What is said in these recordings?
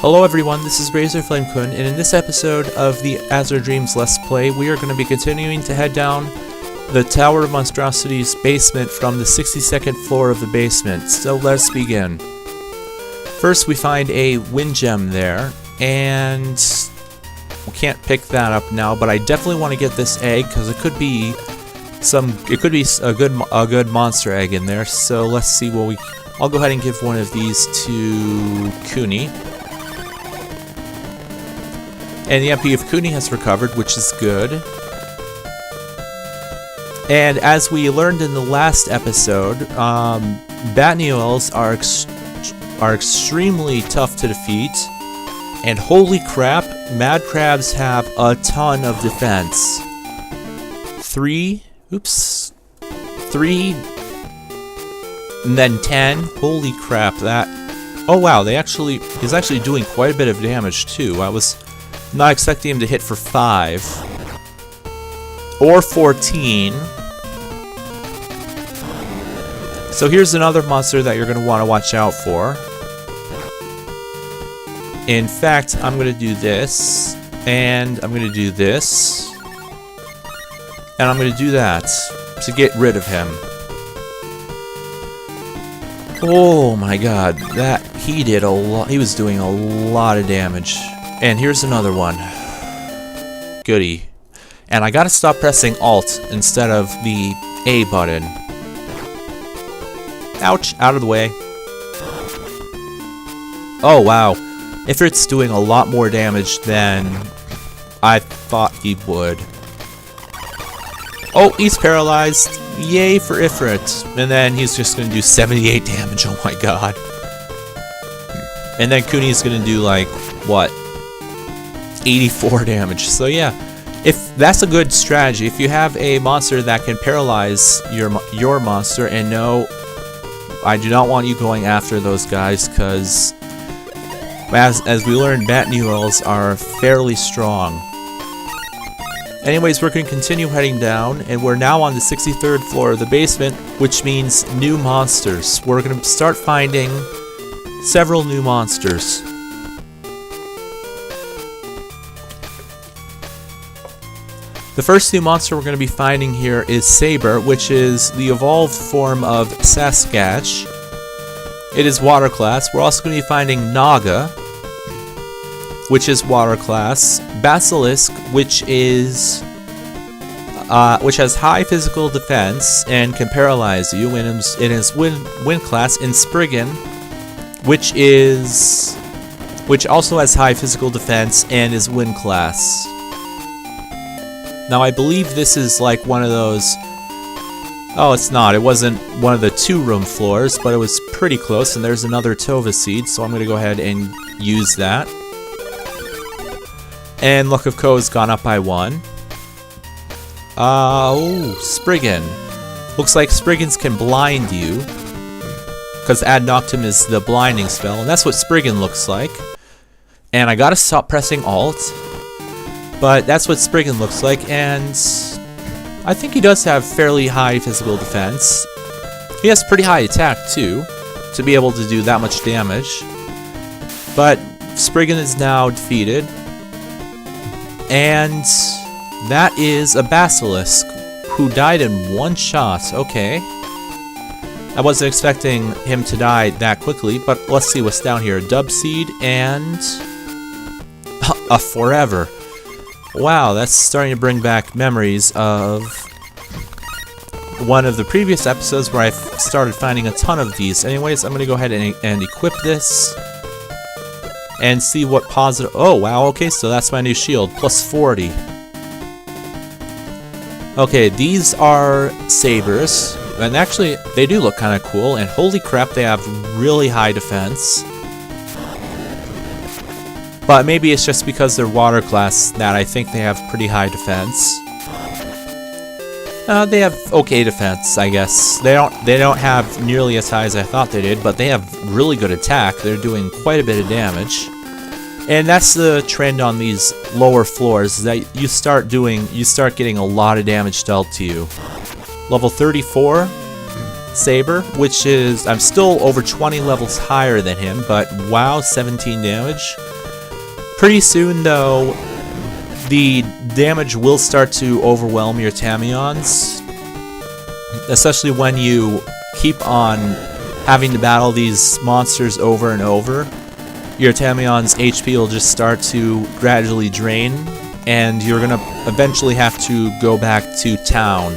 Hello everyone, this is Razorflamekun, and in this episode of the Azure Dreams Let's Play, we are going to be continuing to head down the Tower of Monstrosity's basement from the 62nd floor of the basement, so let's begin. First we find a wind gem there, and we can't pick that up now, but I definitely want to get this egg, because it could be a good monster egg in there, so let's see what I'll go ahead and give one of these to Kuni. And the MP of Kuni has recovered, which is good. And as we learned in the last episode, Batneels are extremely tough to defeat. And holy crap, Mad Crabs have a ton of defense. 3, and then 10. Holy crap, that... Oh wow, he's actually doing quite a bit of damage too. I was not expecting him to hit for 5 or 14. So here's another monster that you're going to want to watch out for. In fact, I'm going to do this, and I'm going to do this, and I'm going to do that to get rid of him. Oh my god, he did a lot. He was doing a lot of damage. And here's another one. Goody. And I gotta stop pressing Alt instead of the A button. Ouch! Out of the way. Oh wow. Ifrit's doing a lot more damage than I thought he would. Oh, he's paralyzed. Yay for Ifrit. And then he's just gonna do 78 damage. Oh my god. And then Kuni's gonna do like, what? 84 damage. So yeah, if that's a good strategy, if you have a monster that can paralyze your monster, and no, I do not want you going after those guys, because as we learned, Batneels are fairly strong. Anyways, we're going to continue heading down, and we're now on the 63rd floor of the basement, which means new monsters. We're going to start finding several new monsters. The first new monster we're going to be finding here is Saber, which is the evolved form of Sasquatch. It is water class. We're also going to be finding Naga, which is water class. Basilisk, which has high physical defense and can paralyze you in his wind class. And Spriggan, which also has high physical defense and is wind class. Now I believe this is like one of those... Oh, it's not. It wasn't one of the 2-room floors, but it was pretty close, and there's another Tova seed, so I'm going to go ahead and use that. And Luck of Ko has gone up by 1. Oh, Spriggan. Looks like Spriggans can blind you, because Ad Noctem is the blinding spell, and that's what Spriggan looks like. And I gotta stop pressing Alt. But that's what Spriggan looks like, and I think he does have fairly high physical defense. He has pretty high attack, too, to be able to do that much damage. But Spriggan is now defeated. And that is a Basilisk, who died in 1 shot. Okay. I wasn't expecting him to die that quickly, but let's see what's down here. Dub Seed and a Forever. Wow, that's starting to bring back memories of one of the previous episodes where I started finding a ton of these. Anyways, I'm going to go ahead and equip this and see what positive... Oh, wow, okay, so that's my new shield, plus 40. Okay, these are sabers, and actually, they do look kind of cool, and holy crap, they have really high defense. But maybe it's just because they're water class that I think they have pretty high defense. They have okay defense, I guess. They don't have nearly as high as I thought they did, but they have really good attack. They're doing quite a bit of damage. And that's the trend on these lower floors, that you start getting a lot of damage dealt to you. Level 34 Saber, which is, I'm still over 20 levels higher than him, but wow, 17 damage. Pretty soon, though, the damage will start to overwhelm your Tamions, especially when you keep on having to battle these monsters over and over. Your Tamion's HP will just start to gradually drain, and you're gonna eventually have to go back to town.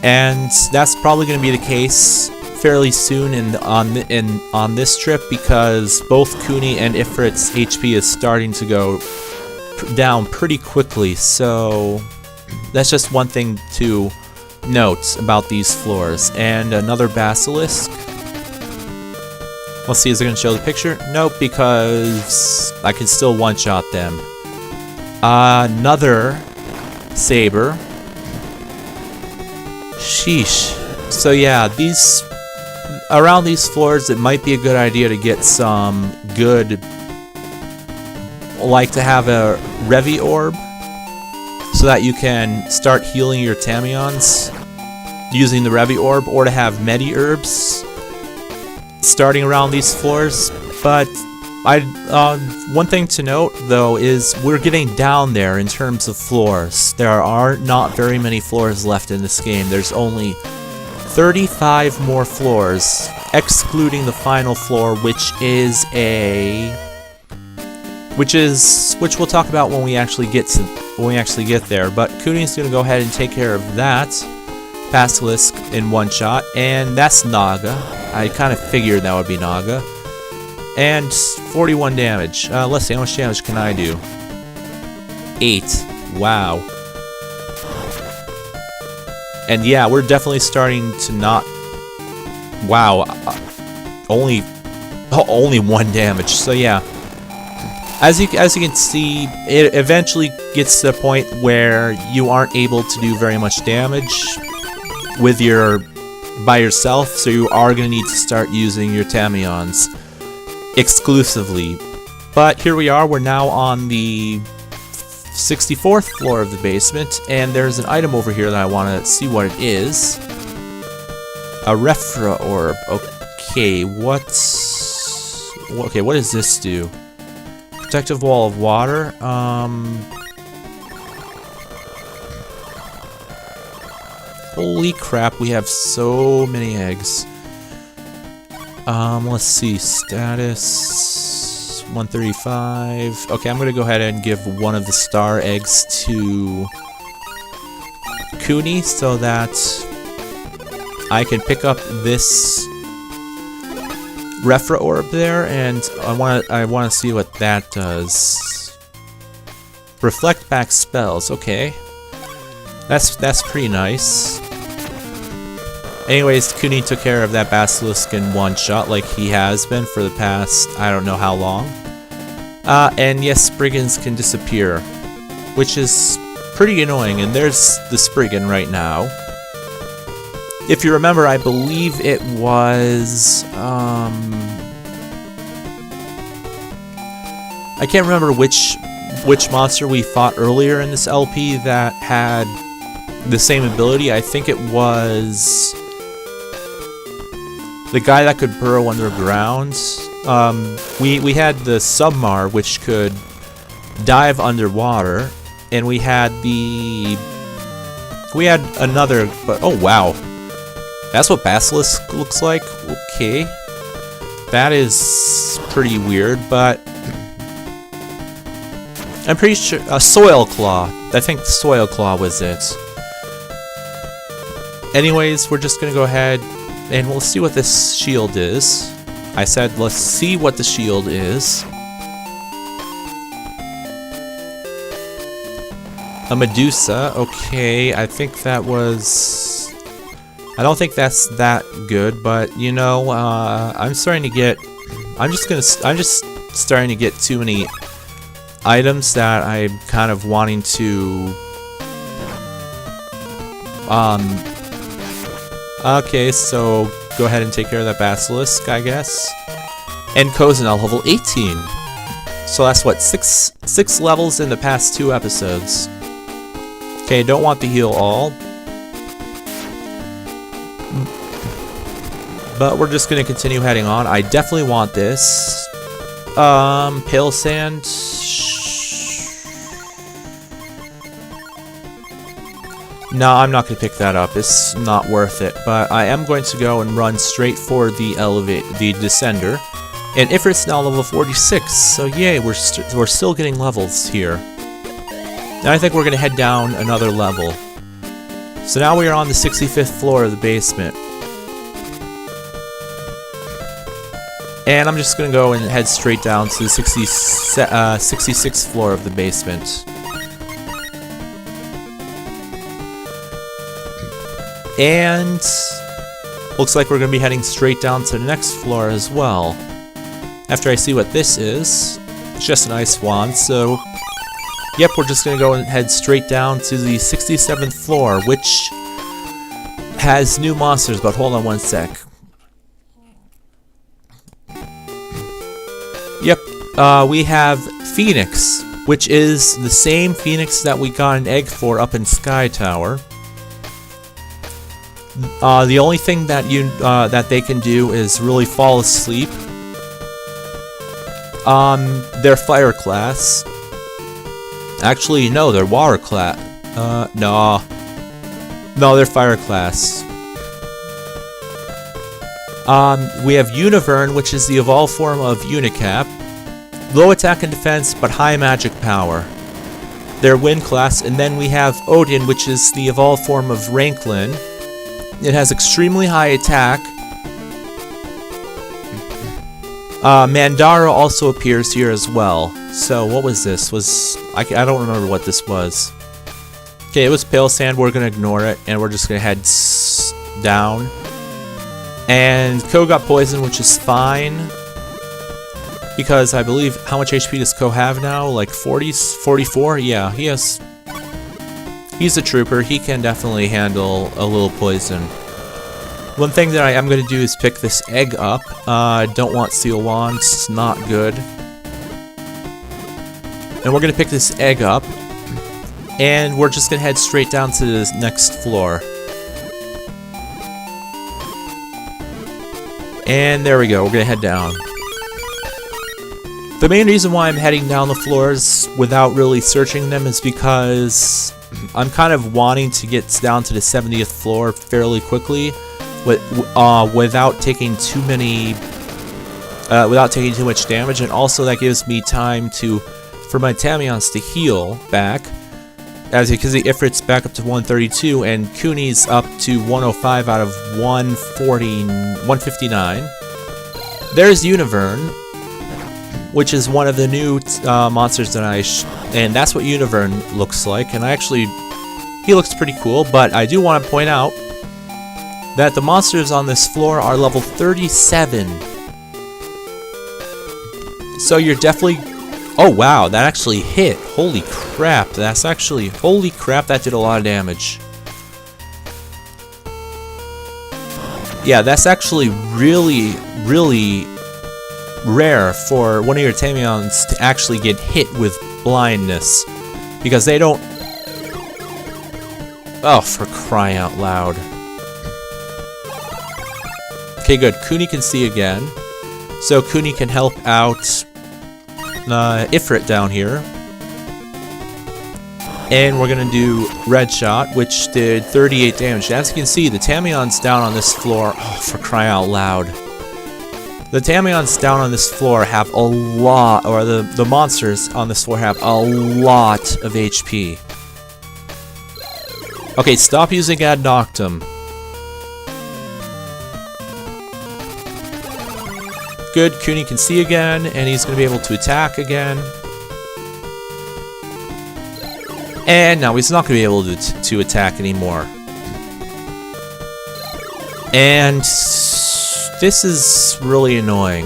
And that's probably gonna be the case fairly soon on this trip, because both Kuni and Ifrit's HP is starting to go down pretty quickly, so that's just one thing to note about these floors. And another basilisk. Let's see, is it going to show the picture? Nope, because I can still one-shot them. Another saber. Sheesh. So yeah, around these floors, it might be a good idea to get some good, like to have a Revi orb, so that you can start healing your Tamions using the Revi orb, or to have Medi herbs starting around these floors. But one thing to note though is we're getting down there in terms of floors. There are not very many floors left in this game. There's only 35 more floors, excluding the final floor, which we'll talk about when we actually get there. But Kuni's gonna go ahead and take care of that basilisk in one shot, and that's Naga. I kind of figured that would be Naga. And 41 damage. Let's see, how much damage can I do? 8. Wow. And yeah, we're definitely starting to not... Wow. Only 1 damage. So yeah. As you can see, it eventually gets to the point where you aren't able to do very much damage by yourself, so you are going to need to start using your Tamions exclusively. But here we are, we're now on the 64th floor of the basement, and there's an item over here that I want to see what it is. A Refra orb. Okay, what does this do? Protective wall of water. Holy crap, we have so many eggs. Let's see, status 135. Okay, I'm gonna go ahead and give one of the star eggs to Kuni so that I can pick up this Refra orb there, and I wanna see what that does. Reflect back spells. Okay, that's pretty nice. Anyways, Kuni took care of that basilisk in one shot, like he has been for the past I don't know how long. And yes, Spriggans can disappear, which is pretty annoying. And there's the Spriggan right now. If you remember, I believe it was I can't remember which monster we fought earlier in this LP that had the same ability. I think it was the guy that could burrow underground. We had the Submar, which could dive underwater, and we had another. But oh wow, that's what Basilisk looks like. Okay, that is pretty weird, but I'm pretty sure a Soil Claw. I think the Soil Claw was it. Anyways, we're just gonna go ahead and we'll see what this shield is. I said let's see what the shield is. A Medusa. Okay, I think that was... I don't think that's that good, but you know, I'm just starting to get too many items that I'm kind of wanting to okay, so go ahead and take care of that basilisk, I guess. And Cozenel level 18. So that's what, six levels in the past 2 episodes. Okay, don't want to heal all, but we're just gonna continue heading on. I definitely want this. Pale Sand. No, I'm not going to pick that up. It's not worth it. But I am going to go and run straight for the descender. And Ifrit's now level 46, so yay, we're still getting levels here. Now I think we're going to head down another level. So now we are on the 65th floor of the basement. And I'm just going to go and head straight down to the 66th floor of the basement. And looks like we're going to be heading straight down to the next floor as well. After I see what this is, it's just an ice wand, so yep, we're just going to go and head straight down to the 67th floor, which has new monsters, but hold on one sec. Yep, we have Phoenix, which is the same Phoenix that we got an egg for up in Sky Tower. The only thing that that they can do is really fall asleep. They're fire class. Actually, no, they're water class. No, they're fire class. We have Univern, which is the evolved form of Unicap. Low attack and defense, but high magic power. They're wind class, and then we have Odin, which is the evolved form of Ranklin. It has extremely high attack. Mandara also appears here as well. So what was this? I don't remember what this was. Okay, it was Pale Sand. We're gonna ignore it, and we're just gonna head down. And Ko got poisoned, which is fine. Because I believe, how much HP does Ko have now? Like 44? Yeah, he has... He's a trooper. He can definitely handle a little poison. One thing that I am going to do is pick this egg up. I don't want Steel Wands. It's not good. And we're going to pick this egg up. And we're just going to head straight down to the next floor. And there we go. We're going to head down. The main reason why I'm heading down the floors without really searching them is because I'm kind of wanting to get down to the 70th floor fairly quickly, without taking too much damage, and also that gives me time for my Tamions to heal back. As you can see, Ifrit's back up to 132, and Kuni's up to 105 out of 159. There's Univern, which is one of the new monsters that and that's what Univern looks like. And he looks pretty cool, but I do want to point out that the monsters on this floor are level 37. So you're definitely... Oh wow, that actually hit. Holy crap, holy crap, that did a lot of damage. Yeah, that's actually really, really rare for one of your Tamions to actually get hit with blindness, because they don't... Oh, for crying out loud. Okay, good. Kuni can see again, so Kuni can help out Ifrit down here. And we're gonna do Red Shot, which did 38 damage. As you can see, the Tamions down on this floor... Oh, for crying out loud. The Tamions down on this floor have a lot, or the monsters on this floor have a lot of HP. Okay, stop using Ad Noctum. Good, Kuni can see again, and he's going to be able to attack again. And now he's not going to be able to attack anymore. And this is really annoying.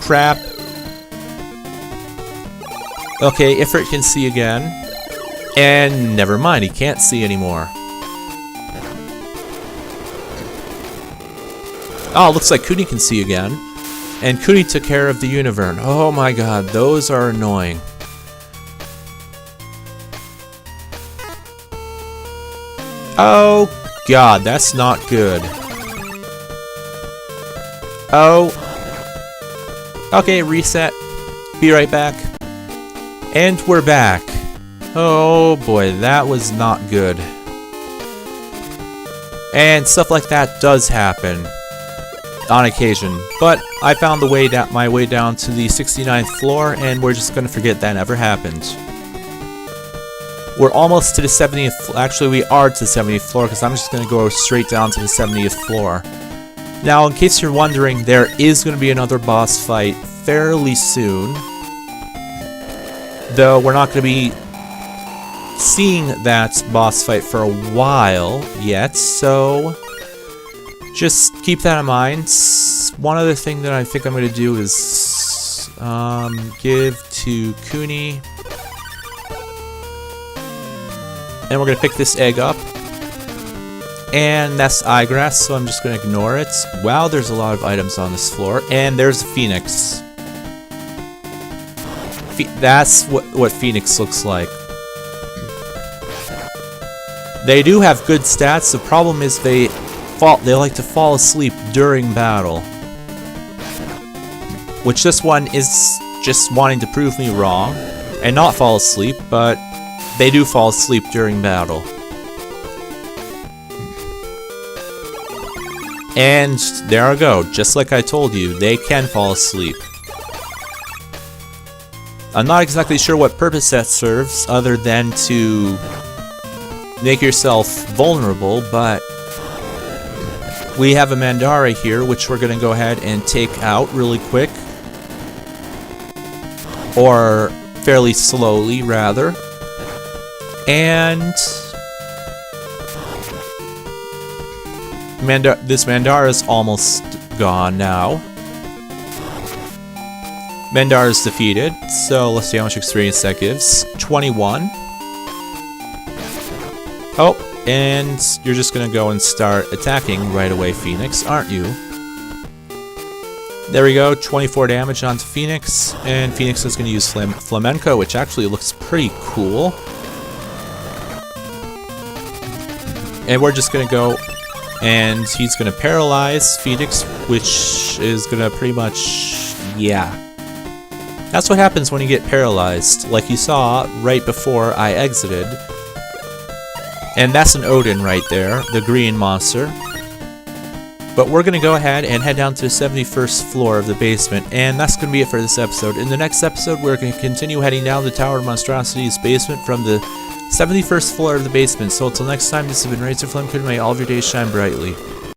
Crap. Okay, Ifrit can see again. And never mind, he can't see anymore. Oh, looks like Kuni can see again. And Kuni took care of the Univern. Oh my god, those are annoying. Oh god, that's not good. Oh. Okay, reset. Be right back. And we're back. Oh boy, that was not good. And stuff like that does happen on occasion, but I found my way down to the 69th floor, and we're just gonna forget that ever happened. We're almost to the 70th. Actually, we are to the 70th floor because I'm just gonna go straight down to the 70th floor. Now, in case you're wondering, there is gonna be another boss fight fairly soon, though we're not gonna be seeing that boss fight for a while yet, so just keep that in mind. One other thing that I think I'm going to do is give to Kuni, and we're going to pick this egg up, and that's eyegrass, so I'm just going to ignore it. Wow, there's a lot of items on this floor, and there's a phoenix. That's what Phoenix looks like. They do have good stats. The problem is they like to fall asleep during battle. Which this one is just wanting to prove me wrong and not fall asleep, but they do fall asleep during battle. And there I go, just like I told you, they can fall asleep. I'm not exactly sure what purpose that serves other than to make yourself vulnerable, but we have a Mandara here, which we're going to go ahead and take out really quick. Or fairly slowly, rather. And this Mandara is almost gone now. Mandara is defeated, so let's see how much experience that gives. 21. Oh, and you're just gonna go and start attacking right away, Phoenix, aren't you? There we go, 24 damage onto Phoenix, and Phoenix is gonna use Flamenco, which actually looks pretty cool. And we're just gonna go, and he's gonna paralyze Phoenix, which is gonna pretty much, yeah. That's what happens when you get paralyzed, like you saw right before I exited. And that's an Odin right there, the green monster. But we're going to go ahead and head down to the 71st floor of the basement, and that's going to be it for this episode. In the next episode, we're going to continue heading down the Tower of Monstrosity's basement from the 71st floor of the basement. So until next time, this has been Razorflamekun. May all of your days shine brightly.